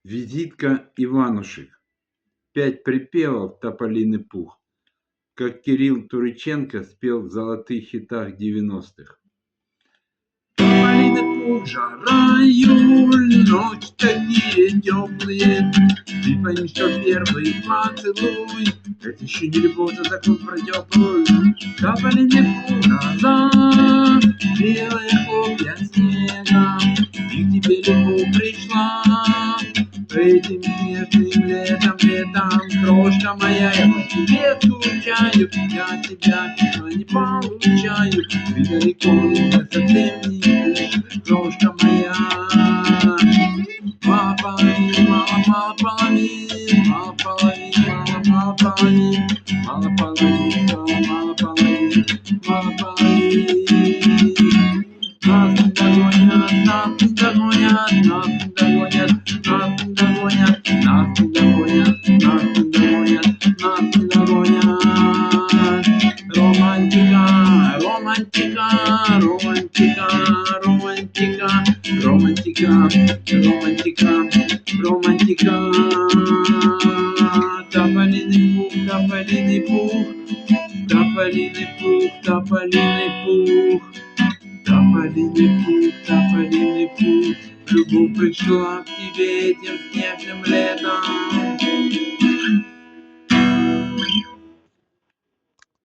Визитка Иванушек. 5 припевов «Тополиный пух», как Кирилл Туриченко спел в золотых хитах 90-х. Тополиный пух, жара, июль, ночи такие теплые. Ты пойми, что первый поцелуй — это еще не любовь, а закон про теплую. Тополиный пух, гроза, белые хлопья снега, и к тебе любовь пришла этим снежным летом, крошка моя, я по тебе скучаю, я тебя письма не получаю, ты далеко, я совсем не здесь, крошка моя. Мало половин, мало половин, мало половин, мало половин, мало половин, мало половин, мало половин. Нас не догонят, нас не догонят, нас не догонят, нас не догонят, нас не догонят, нас не догонят, нас не догонят. Романтика, романтика, романтика, романтика, романтика, романтика, романтика. Тополиный пух, тополиный пух, тополиный пух, тополиный пух. Тополиный пух, тополиный пух, любовь пришла к тебе этим снежным летом.